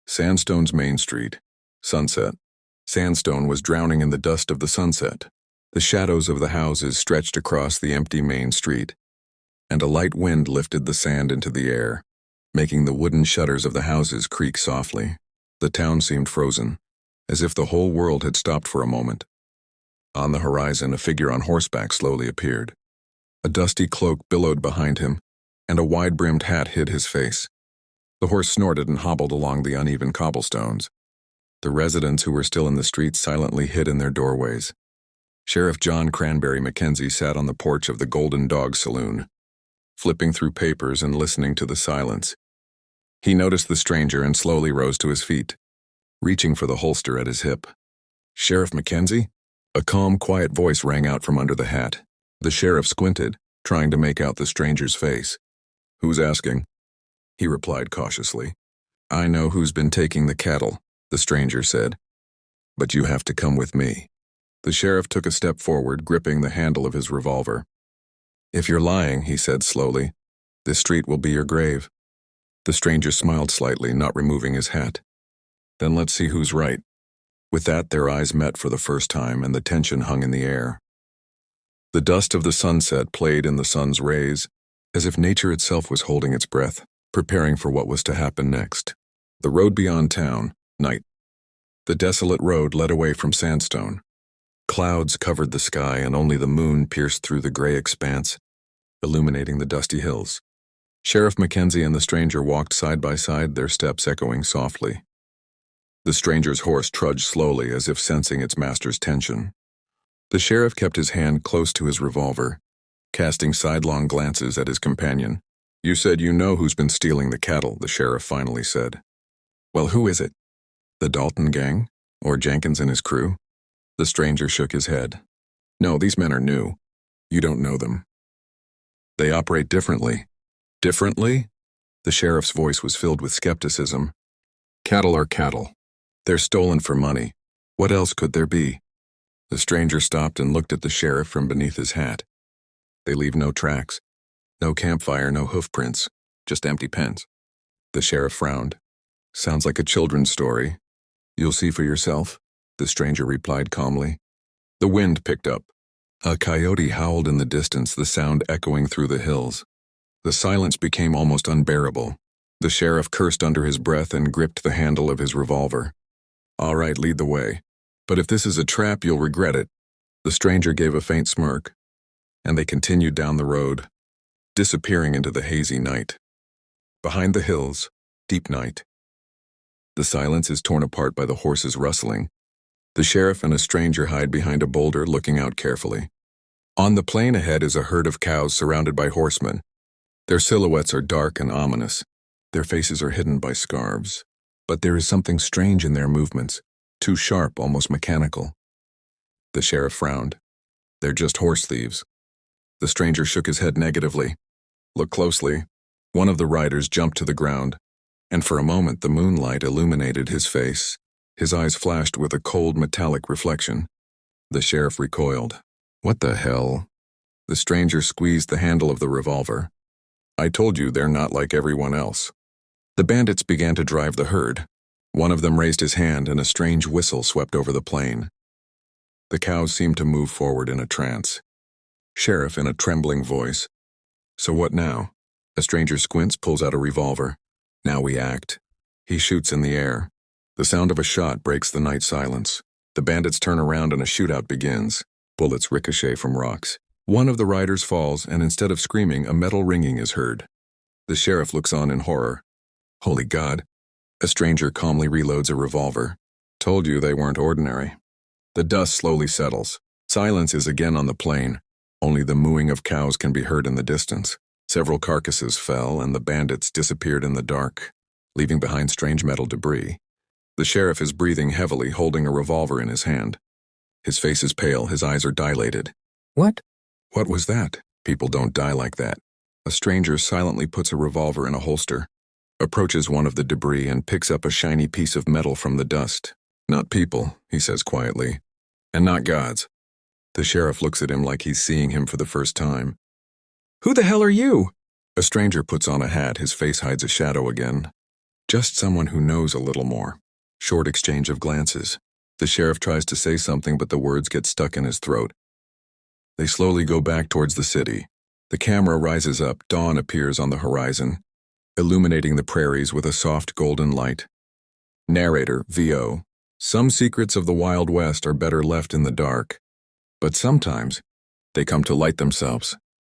Sandstone's main street. Sunset. Sandstone was drowning in the dust of the sunset. The shadows of the houses stretched across the empty main street, and a light wind lifted the sand into the air, making the wooden shutters of the houses creak softly. The town seemed frozen, as if the whole world had stopped for a moment. On the horizon, a figure on horseback slowly appeared. A dusty cloak billowed behind him, and a wide-brimmed hat hid his face. The horse snorted and hobbled along the uneven cobblestones. The residents who were still in the streets silently hid in their doorways. Sheriff John Cranberry McKenzie sat on the porch of the Golden Dog Saloon, flipping through papers and listening to the silence. He noticed the stranger and slowly rose to his feet, reaching for the holster at his hip. "Sheriff McKenzie?" A calm, quiet voice rang out from under the hat. The sheriff squinted, trying to make out the stranger's face. "Who's asking?" He replied cautiously. "I know who's been taking the cattle," the stranger said. "But you have to come with me." The sheriff took a step forward, gripping the handle of his revolver. "If you're lying," he said slowly, "this street will be your grave." The stranger smiled slightly, not removing his hat. "Then let's see who's right." With that, their eyes met for the first time, and the tension hung in the air. The dust of the sunset played in the sun's rays, as if nature itself was holding its breath, preparing for what was to happen next. The road beyond town, night. The desolate road led away from Sandstone. Clouds covered the sky, and only the moon pierced through the gray expanse, illuminating the dusty hills. Sheriff McKenzie and the stranger walked side by side, their steps echoing softly. The stranger's horse trudged slowly, as if sensing its master's tension. The sheriff kept his hand close to his revolver, casting sidelong glances at his companion. "You said you know who's been stealing the cattle," the sheriff finally said. "Well, who is it? The Dalton gang? Or Jenkins and his crew?" The stranger shook his head. "No, these men are new. You don't know them. They operate differently." "Differently?" The sheriff's voice was filled with skepticism. "Cattle are cattle. They're stolen for money. What else could there be?" The stranger stopped and looked at the sheriff from beneath his hat. "They leave no tracks. No campfire, no hoofprints. Just empty pens." The sheriff frowned. "Sounds like a children's story." "You'll see for yourself," the stranger replied calmly. The wind picked up. A coyote howled in the distance, the sound echoing through the hills. The silence became almost unbearable. The sheriff cursed under his breath and gripped the handle of his revolver. "All right, lead the way. But if this is a trap, you'll regret it." The stranger gave a faint smirk, and they continued down the road, disappearing into the hazy night. Behind the hills, deep night. The silence is torn apart by the horses rustling. The sheriff and a stranger hide behind a boulder, looking out carefully. On the plain ahead is a herd of cows surrounded by horsemen. Their silhouettes are dark and ominous. Their faces are hidden by scarves. But there is something strange in their movements, too sharp, almost mechanical. The sheriff frowned. "They're just horse thieves." The stranger shook his head negatively. "Look closely." One of the riders jumped to the ground, and for a moment the moonlight illuminated his face. His eyes flashed with a cold metallic reflection. The sheriff recoiled. "What the hell?" The stranger squeezed the handle of the revolver. "I told you they're not like everyone else." The bandits began to drive the herd. One of them raised his hand, and a strange whistle swept over the plain. The cows seemed to move forward in a trance. Sheriff, in a trembling voice. "So what now?" A stranger squints, pulls out a revolver. "Now we act." He shoots in the air. The sound of a shot breaks the night silence. The bandits turn around and a shootout begins. Bullets ricochet from rocks. One of the riders falls, and instead of screaming, a metal ringing is heard. The sheriff looks on in horror. "Holy God." A stranger calmly reloads a revolver. "Told you they weren't ordinary." The dust slowly settles. Silence is again on the plain. Only the mooing of cows can be heard in the distance. Several carcasses fell, and the bandits disappeared in the dark, leaving behind strange metal debris. The sheriff is breathing heavily, holding a revolver in his hand. His face is pale, his eyes are dilated. "What?" "What was that?" "People don't die like that." A stranger silently puts a revolver in a holster, approaches one of the debris, and picks up a shiny piece of metal from the dust. "Not people," he says quietly, "and not gods." The sheriff looks at him like he's seeing him for the first time. "Who the hell are you?" A stranger puts on a hat, his face hides a shadow again. Just someone who knows a little more. Short exchange of glances. The sheriff tries to say something, but the words get stuck in his throat. They slowly go back towards the city. The camera rises up, dawn appears on the horizon, illuminating the prairies with a soft golden light. Narrator, VO. Some secrets of the Wild West are better left in the dark, but sometimes they come to light themselves.